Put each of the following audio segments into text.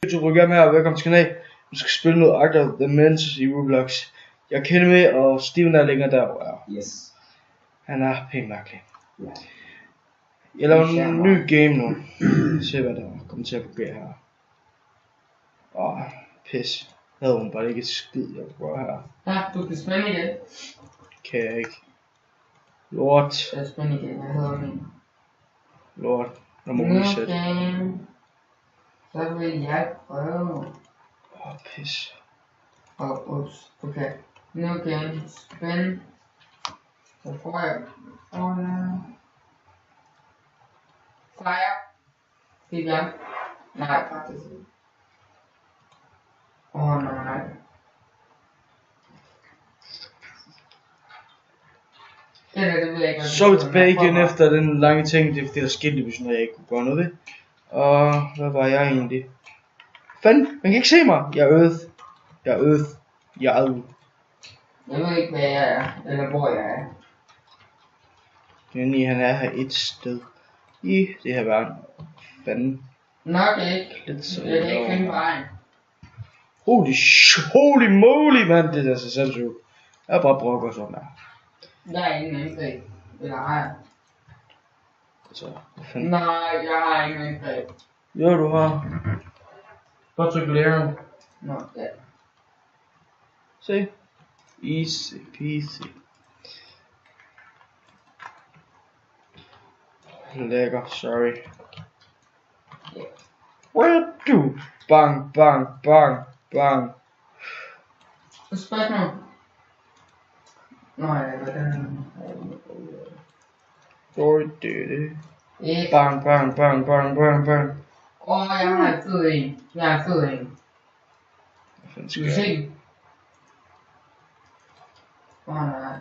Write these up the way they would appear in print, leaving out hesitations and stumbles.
YouTube, gerne med og velkommen til kanalen. Du skal spille noget Act of the Menses i Roblox. Jeg kender med, og Steven er længere derovre. Yes. Han er pænt mærkelig. Ja. Jeg laver en ny game nu. Se hvad der kommer til at fungere her. Pis. Jeg havde hun bare ikke et skid, jeg kunne gøre her. Ja, du kan spænde igen. Kan jeg ikke. Lort. Jeg er spænde igen, jeg hedder min. Lort. Der må vi sætte. Så vil jeg prøve. Pis. Ups, okay. Nu igen, spænd. Så får jeg fire. Fik jeg? Nej, faktisk ikke. Nej. Det ved jeg ikke. Så er vi tilbage igen efter den lange ting. Det er fordi der skete lige sådan, at jeg ikke kunne gøre noget ved. Og hvad var jeg egentlig? Fanden, man kan ikke se mig. Jeg er øde. Jeg ved ikke hvad jeg er, eller hvor jeg er. Han er her et sted i det her verden. Fanden. Nok ikke. Lidt så. Jeg kan ikke finde vejen. Holy moly, mand. Det er så sindssygt. Jeg er bare brokker sådan der. Der er ingen angreb. Eller har jeg? Så, hvad fanden? Nej, jeg har ingen angreb. Jo, du har. Bare tryk læren. Nå, ja. Se. Easy peasy. Lækker, sorry. Where do? Bang, bang, bang, bang. Spørgsmål. Nej, hvordan? Sorry, det. Ikke. Bang, bang, bang, bang, bang, bang. Jeg har en fed en. Jeg har en fed en. Hvad fanden Du skal kan se jeg? den. Nej.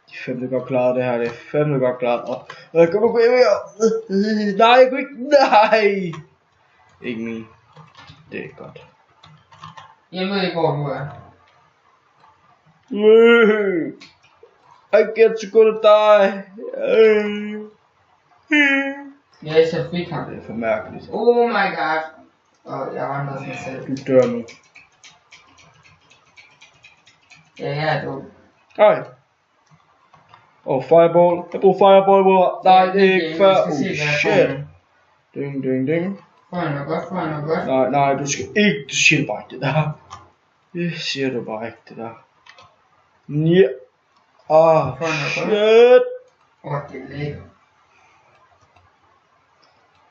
Det er fandme godt klaret det her, det er fandme godt klaret. Jeg kommer gå hjem her. Nej, jeg kunne ikke, nej. Ikke min. Det er godt. Jeg ved ikke hvor du er. I get to go to die. Jeg så fik ham. Det er for mærkeligt. Oh my god. Jeg vandrer sådan selv. Du dør nu. Ja, jeg er dum. Nej. Fireball. Jeg bruger fireball, bror. Nej, det er ikke fair. Shit. Ding, ding, ding. Får jeg noget godt? Nej, du skal ikke. Du siger bare ikke det der. Det siger du bare ikke det der. Ja. Shit. Det er lækkert.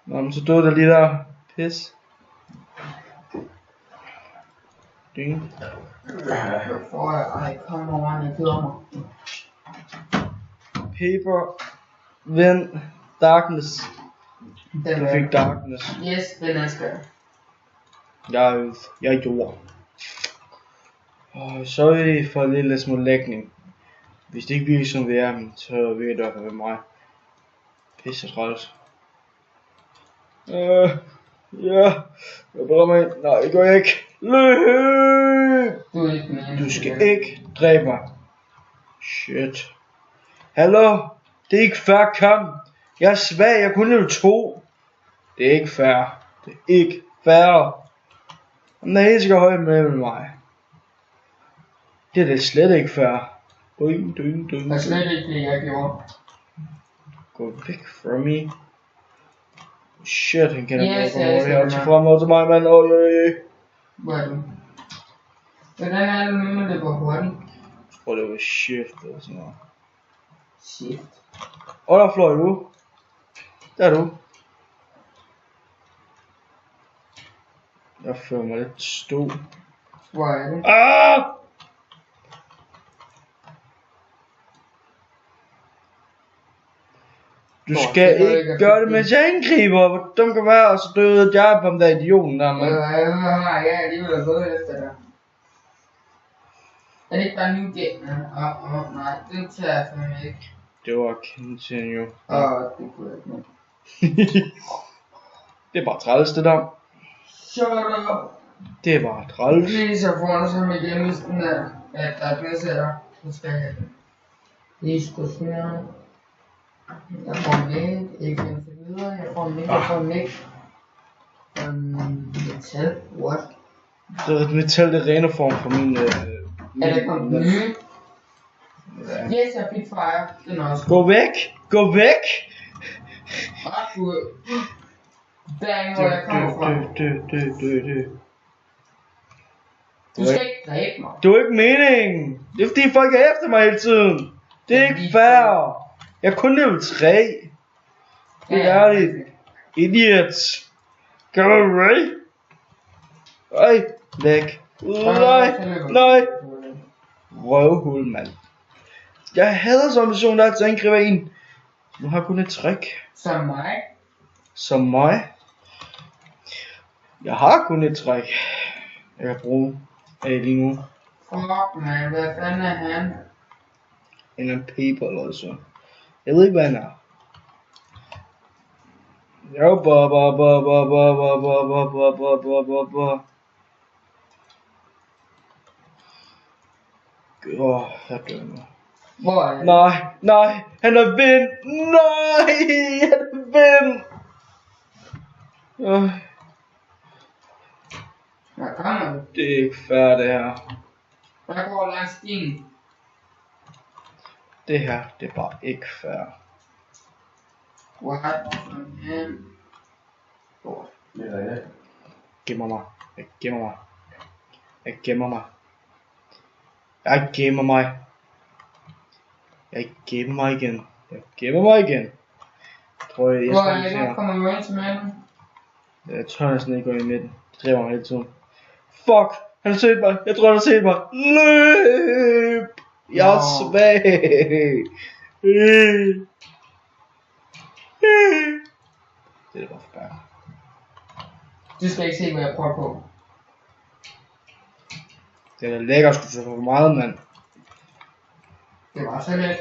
Nå, men så døde der lige der. Pis. Ding. Så får jeg, kom over, jeg keder mig. Paper. Vind. Darkness. Du fik darkness. Yes, den er skøn. Jeg er jord. Sorry for en lille smule lægning. Hvis det ikke virker som vi er, så virker det i hvert fald ved mig. Pisse træls. Ja. Jeg brænder mig ind. Nej, det gør jeg ikke. Løb! Du skal ikke dræbe mig. Shit. Hallo? Det er ikke fair kamp. Jeg er svag, jeg kun level 2. Det er ikke fair. Det er ikke fair. Den er helt sikkert høj med mig. Det er da slet ikke fair. Det er slet ikke det, jeg gjorde. Gå væk fra me. Shit, han kender mig. Yes, Jeg er til frem til mig, mand. Hvor er du? Hvordan er det med det på hurtigt? Jeg tror det var shift eller sådan noget. Shift. Der fløj du. Der er du. Jeg føler mig lidt stå. Hvor er det? Du skal ikke gøre det, mens jeg angriber. Hvor dum kan være, og så døde jeg på den der idioten der, mand. Jeg er alligevel gået efter dig. Er det ikke bare new game? Nej, det tager jeg fandme ikke. Det var continue. Det kunne jeg ikke. Det er bare træls det der. Shut up. Det er bare træls. Please, jeg får det som igen, hvis den der nedsætter. Så skal jeg have det. Lige sgu snart. Jeg får en ikke, ikke indtil videre. Jeg får en ikke, jeg får en ikke. Metal, what? Det er metal, det rene form for min... Er det kommet den nye? Ja. Yes, jeg fik fire. Den er også Gå væk! Gå væk! ret god. Der er ingen, hvor jeg kommer fra. Du skal ikke dræbe mig. Det er ikke meningen. Det er fordi folk er efter mig hele tiden. Det er ikke fair. Jeg er kun level 3. Det er ærligt. Idiots. Go away. Ej, væk. Nej. Røvhul, mand. Jeg hader sådan en person, der altid angriber en. Nu har jeg kun et trick. Som mig. Som mig. Jeg har kun et trick. Jeg kan bruge lige nu. Fuck man, hvad fanden er han? En paper eller så. Jeg ved ikke hvad han er. Jo, jeg dør nu. Hvor er han? Nej, han er vind. Nej, han er vind. Hvad kommer du? Det er ikke fair det her. Jeg går langs din. Det her, det er bare ikke fair. What? Han. Det er det. Gemmer mig. Jeg gemmer mig. Jeg gemmer mig. Jeg gemmer mig. Jeg gemmer mig igen. Jeg gemmer mig igen. Tror jeg, Hvor er jeg? Kommer du ind til midten? Jeg tør næsten ikke gå i midten. Det driver mig hele tiden. Fuck! Han har set mig. Jeg tror han har set mig. Løb! Jeg er svag. Det er bare forfærdeligt. Du skal ikke se, hvad jeg prøver på. Det er da lækkert at skulle for meget, mand. Det var så let.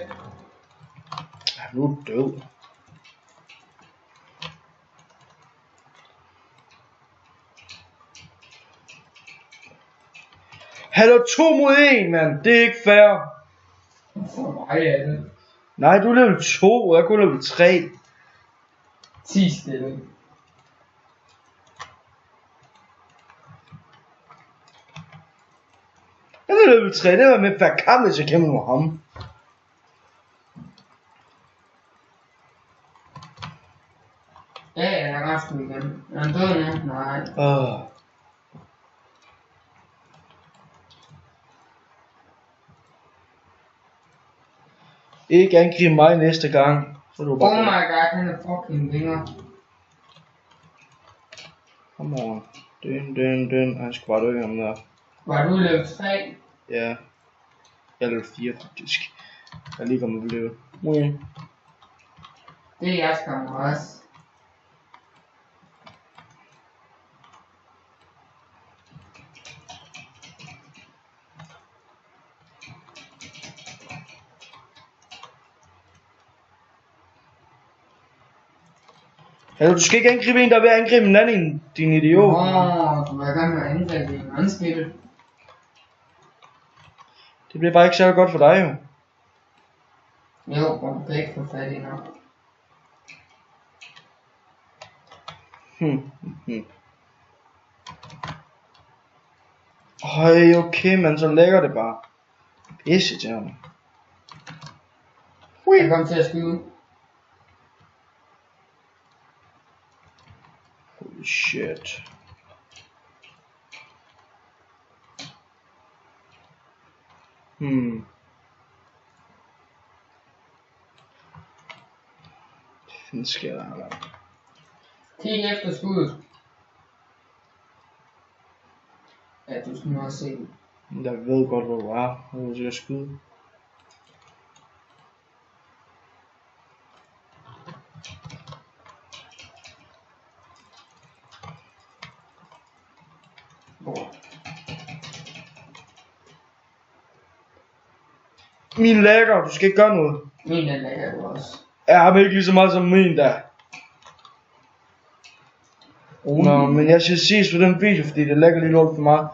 Nu er du død. Hallo, 2 mod 1, mand. Det er ikke fair. For mig er det. Nej, du er level 2, og jeg er kun level 3. 10 stille. Jeg er level 3, det var med hver kamp, hvis jeg kæmper med ham. Ja, jeg er ret sgu igen. Er han død nu? Nej. Ikke angribe mig næste gang. Så er du bare... Oh my god, han er fucking vinger. Come on. Døn. Han skal bare dø ham der. Var du level 3? Ja. Jeg er level 4 faktisk. Jeg er lige kommet på level. Okay. Det er jeg skam også. Altså, du skal ikke angribe en, der er ved at angribe en anden, din idiot. Du var i gang med at angribe en anden spil. Det bliver bare ikke særlig godt for dig, jo. Jo, hvor du kan ikke få fat i nok. Høj, okay, men så lægger det bare. Pisse til ham. Jeg kom til at skyde. Holy shit. Hvad fanden sker der her? Kig efter skuddet. Ja, du skal nok se det. Jeg ved godt, hvor du er. Jeg skal skyde. Min lækker, du skal ikke gøre noget. Min den lægger du også. Jeg har ikke lige så meget som min der. Nå, men jeg skal ses på den video, fordi det lægger lige lort for mig.